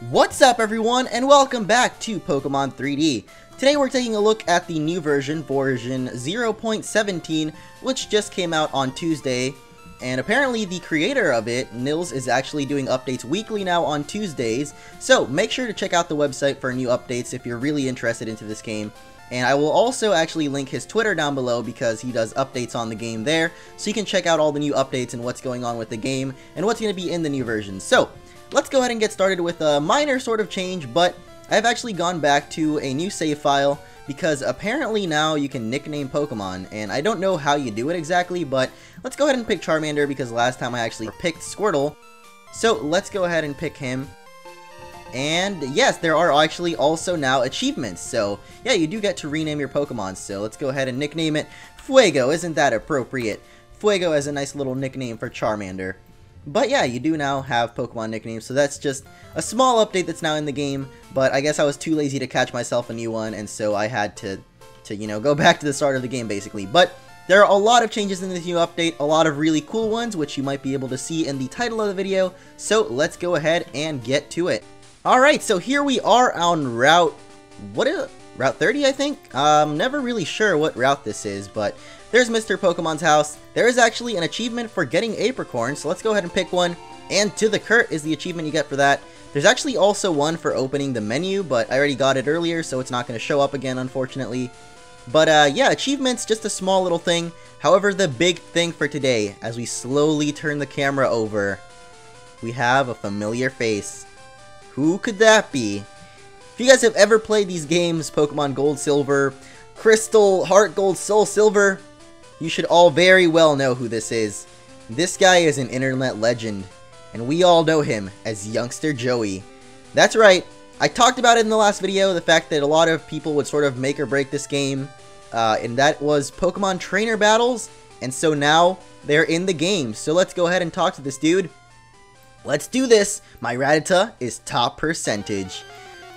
What's up everyone, and welcome back to Pokemon 3D. Today we're taking a look at the new version 0.17, which just came out on Tuesday, and apparently the creator of it, Nils, is actually doing updates weekly now on Tuesdays, so make sure to check out the website for new updates if you're really interested into this game. And I will also actually link his Twitter down below because he does updates on the game there, so you can check out all the new updates and what's going on with the game and what's going to be in the new version. So, let's go ahead and get started with a minor sort of change, but I've actually gone back to a new save file because apparently now you can nickname Pokemon, and I don't know how you do it exactly, but let's go ahead and pick Charmander because last time I actually picked Squirtle. So let's go ahead and pick him. And yes, there are actually also now achievements, so yeah, you do get to rename your Pokemon, so let's go ahead and nickname it Fuego. Isn't that appropriate? Fuego is a nice little nickname for Charmander. But yeah, you do now have Pokemon nicknames, so that's just a small update that's now in the game, but I guess I was too lazy to catch myself a new one, and so I had to you know, go back to the start of the game basically. But there are a lot of changes in this new update, a lot of really cool ones, which you might be able to see in the title of the video, so let's go ahead and get to it. Alright, so here we are on Route 30, I think? Never really sure what route this is, but there's Mr. Pokemon's house. There is actually an achievement for getting Apricorn, so let's go ahead and pick one. And To the Curt is the achievement you get for that. There's actually also one for opening the menu, but I already got it earlier, so it's not going to show up again, unfortunately. But yeah, achievements, just a small little thing. However, the big thing for today, as we slowly turn the camera over, we have a familiar face. Who could that be? If you guys have ever played these games, Pokemon Gold, Silver, Crystal, Heart Gold, Soul Silver, you should all very well know who this is. This guy is an internet legend, and we all know him as Youngster Joey. That's right, I talked about it in the last video, the fact that a lot of people would sort of make or break this game, and that was Pokemon trainer battles, and so now they're in the game. So let's go ahead and talk to this dude. Let's do this. My Rattata is top percentage.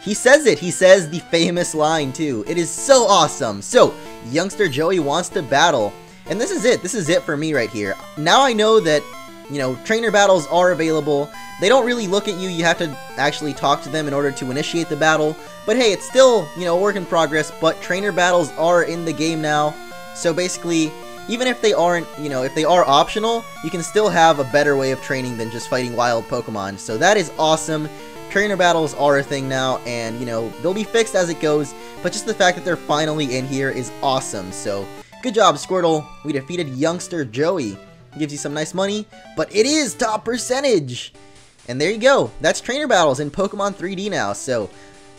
He says it. He says the famous line too. It is so awesome. So, Youngster Joey wants to battle. And this is it. This is it for me right here. Now I know that, you know, trainer battles are available. They don't really look at you. You have to actually talk to them in order to initiate the battle. But hey, it's still, you know, a work in progress. But trainer battles are in the game now. So basically, even if they aren't, you know, if they are optional, you can still have a better way of training than just fighting wild Pokemon. So that is awesome. Trainer battles are a thing now, and, you know, they'll be fixed as it goes, but just the fact that they're finally in here is awesome. So, good job, Squirtle. We defeated Youngster Joey. Gives you some nice money, but it is top percentage! And there you go. That's trainer battles in Pokemon 3D now, so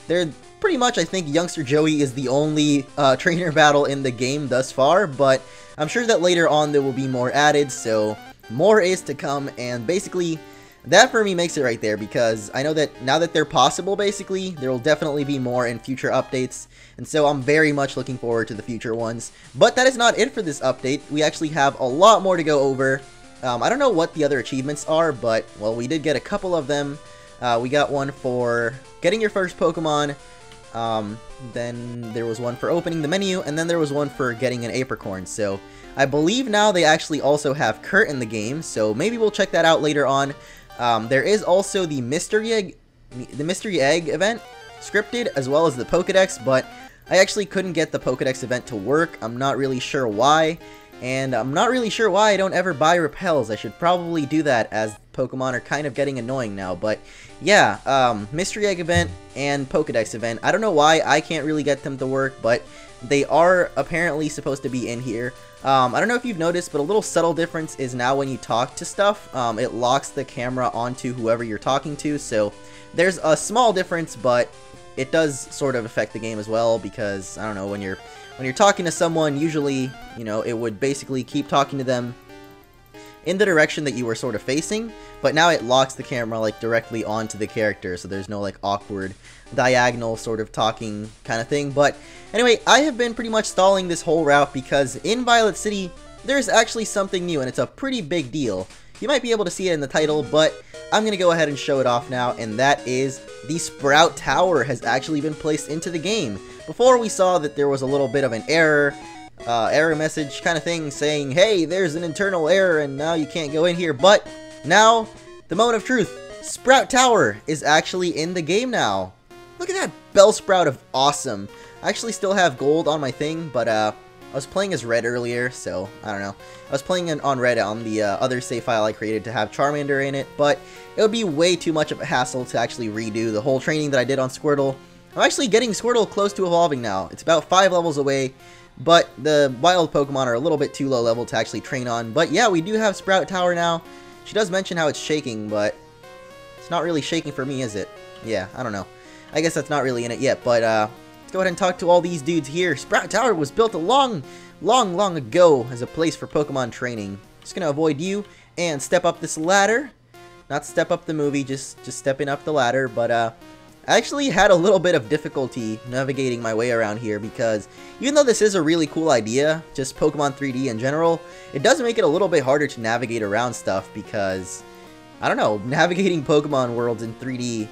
they're pretty much, I think, Youngster Joey is the only trainer battle in the game thus far, but I'm sure that later on there will be more added, so more is to come, and basically, that for me makes it right there, because I know that now that they're possible, basically, there will definitely be more in future updates, and so I'm very much looking forward to the future ones. But that is not it for this update. We actually have a lot more to go over. I don't know what the other achievements are, but, well, we did get a couple of them. We got one for getting your first Pokemon, then there was one for opening the menu, and then there was one for getting an Apricorn. So I believe now they actually also have Curt in the game, so maybe we'll check that out later on. There is also the Mystery Egg event scripted, as well as the Pokedex, but I actually couldn't get the Pokedex event to work. I'm not really sure why, and I'm not really sure why I don't ever buy repels. I should probably do that, as Pokemon are kind of getting annoying now. But yeah, Mystery Egg event and Pokedex event. I don't know why I can't really get them to work, but they are apparently supposed to be in here. I don't know if you've noticed, but a little subtle difference is now when you talk to stuff, it locks the camera onto whoever you're talking to. So there's a small difference, but it does sort of affect the game as well, because I don't know, when you're talking to someone, usually, you know, it would basically keep talking to them in the direction that you were sort of facing, but now it locks the camera like directly onto the character, so there's no like awkward diagonal sort of talking kind of thing. But anyway, I have been pretty much stalling this whole route because in Violet City there's actually something new, and it's a pretty big deal. You might be able to see it in the title, but I'm gonna go ahead and show it off now, and that is the Sprout Tower has actually been placed into the game. Before, we saw that there was a little bit of an error message kind of thing saying, hey, there's an internal error and now you can't go in here, but now the moment of truth. Sprout Tower is actually in the game now. Look at that Bellsprout of awesome. I actually still have gold on my thing, but I was playing as red earlier, so I don't know. I was playing on red on the other save file I created to have Charmander in it, but it would be way too much of a hassle to actually redo the whole training that I did on Squirtle. I'm actually getting Squirtle close to evolving now. It's about 5 levels away, but the wild Pokemon are a little bit too low level to actually train on. But yeah, we do have Sprout Tower now. She does mention how it's shaking, but it's not really shaking for me, is it? Yeah, I don't know. I guess that's not really in it yet, but let's go ahead and talk to all these dudes here. Sprout Tower was built a long ago as a place for Pokemon training. Just gonna avoid you and step up this ladder. Not step up the movie, just stepping up the ladder, but I actually had a little bit of difficulty navigating my way around here because even though this is a really cool idea, just Pokemon 3D in general, it does make it a little bit harder to navigate around stuff because, I don't know, navigating Pokemon worlds in 3D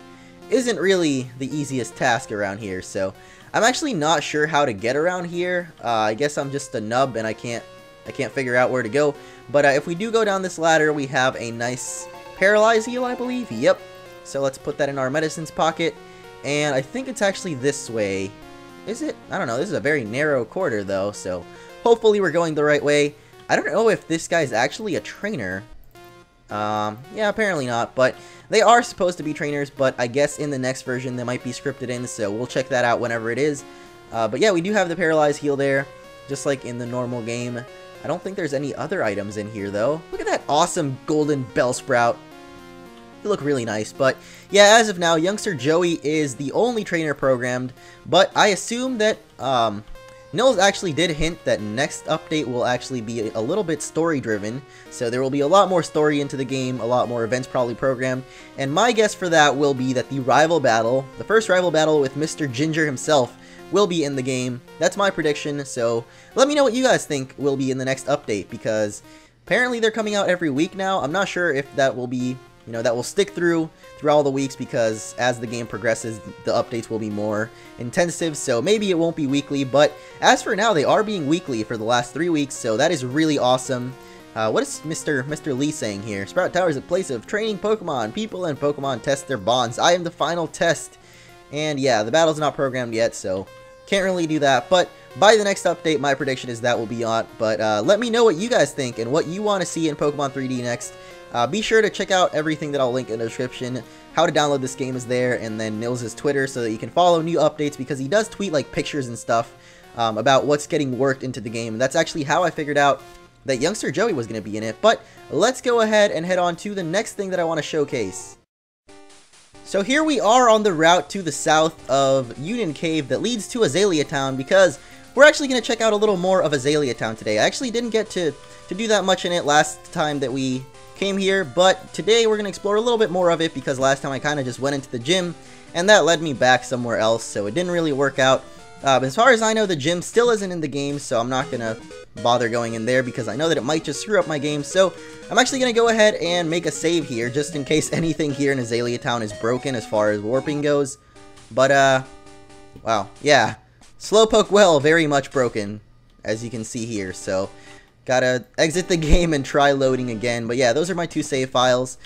isn't really the easiest task around here, so I'm actually not sure how to get around here. I guess I'm just a nub and I can't figure out where to go, but if we do go down this ladder, we have a nice Paralyze heal, I believe. Yep. So let's put that in our medicines pocket, and I think it's actually this way. Is it? I don't know. This is a very narrow corridor though, so hopefully we're going the right way. I don't know if this guy's actually a trainer. Yeah, apparently not, but they are supposed to be trainers, but I guess in the next version they might be scripted in, so we'll check that out whenever it is. But yeah, we do have the Paralyze heal there, just like in the normal game. I don't think there's any other items in here though. Look at that awesome golden Bellsprout. They look really nice, but yeah, as of now, Youngster Joey is the only trainer programmed, but I assume that Nils actually did hint that next update will actually be a little bit story-driven, so there will be a lot more story into the game, a lot more events probably programmed, and my guess for that will be that the rival battle, the first rival battle with Mr. Ginger himself, will be in the game. That's my prediction, so let me know what you guys think will be in the next update, because apparently they're coming out every week now. I'm not sure if that will be, you know, that will stick through all the weeks, because as the game progresses, the updates will be more intensive, so maybe it won't be weekly, but as for now, they are being weekly for the last 3 weeks, so that is really awesome. What is Mr. Lee saying here? Sprout Tower is a place of training Pokemon. People and Pokemon test their bonds. I am the final test. And yeah, the battle's not programmed yet, so can't really do that, but by the next update, my prediction is that will be on. But let me know what you guys think and what you want to see in Pokemon 3D next. Be sure to check out everything that I'll link in the description. How to download this game is there, and then Nils' Twitter so that you can follow new updates, because he does tweet like pictures and stuff about what's getting worked into the game. And that's actually how I figured out that Youngster Joey was going to be in it. But let's go ahead and head on to the next thing that I want to showcase. So here we are on the route to the south of Union Cave that leads to Azalea Town, because we're actually going to check out a little more of Azalea Town today. I actually didn't get to do that much in it last time that we came here, but today we're going to explore a little bit more of it, because last time I kind of just went into the gym, and that led me back somewhere else, so it didn't really work out. As far as I know, the gym still isn't in the game, so I'm not going to bother going in there, because I know that it might just screw up my game. So I'm actually going to go ahead and make a save here, just in case anything here in Azalea Town is broken as far as warping goes. But, wow, yeah, Slowpoke Well, very much broken, as you can see here, so gotta exit the game and try loading again. But yeah, those are my 2 save files.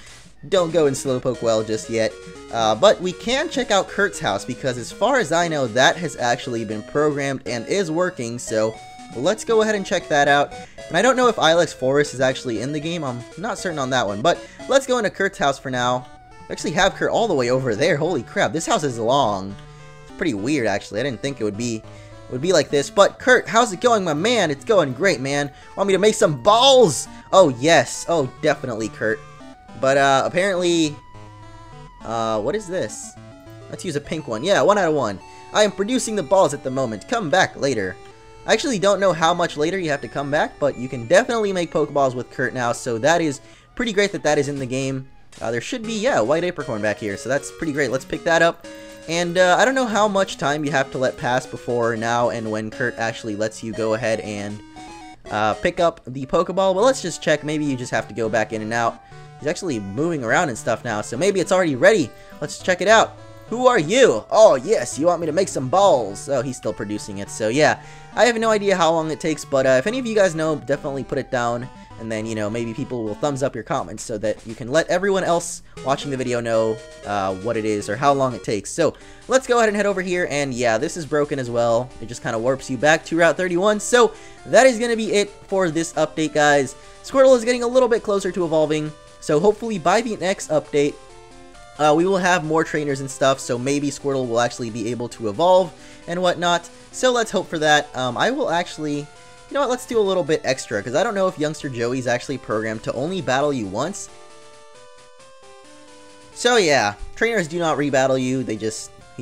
Don't go in Slowpoke Well just yet. But we can check out Kurt's house, because as far as I know, that has actually been programmed and is working, so let's go ahead and check that out. And I don't know if Ilex Forest is actually in the game. I'm not certain on that one, but let's go into Kurt's house for now. We actually have Kurt all the way over there. Holy crap, this house is long. It's pretty weird, actually. I didn't think it would be like this. But Kurt, how's it going, my man? It's going great, man. Want me to make some balls? Oh, yes. Oh, definitely, Kurt. But, apparently, what is this? Let's use a pink one. Yeah, 1 out of 1. I am producing the balls at the moment. Come back later. I actually don't know how much later you have to come back, but you can definitely make Pokeballs with Kurt now, so that is pretty great that that is in the game. There should be, yeah, a white apricorn back here, so that's pretty great. Let's pick that up. And, I don't know how much time you have to let pass before now and when Kurt actually lets you go ahead and pick up the Pokeball, but let's just check. Maybe you just have to go back in and out. He's actually moving around and stuff now, so maybe it's already ready. Let's check it out. Who are you? Oh, yes, you want me to make some balls. Oh, he's still producing it. So, yeah, I have no idea how long it takes, but if any of you guys know, definitely put it down. And then, you know, maybe people will thumbs up your comments so that you can let everyone else watching the video know what it is or how long it takes. So, let's go ahead and head over here. And, yeah, this is broken as well. It just kind of warps you back to Route 31. So, that is going to be it for this update, guys. Squirtle is getting a little bit closer to evolving. So, hopefully, by the next update, we will have more trainers and stuff, so maybe Squirtle will actually be able to evolve and whatnot. So let's hope for that. I will actually, you know what, let's do a little bit extra, because I don't know if Youngster Joey is actually programmed to only battle you once. So yeah, trainers do not rebattle you, he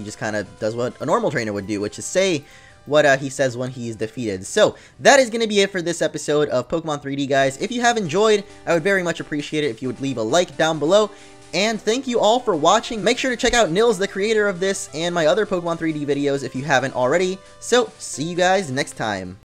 just kind of does what a normal trainer would do, which is say what he says when he's defeated. So that is going to be it for this episode of Pokemon 3D, guys. If you have enjoyed, I would very much appreciate it if you would leave a like down below. And thank you all for watching. Make sure to check out Nils, the creator of this, and my other Pokemon 3D videos if you haven't already. So, see you guys next time.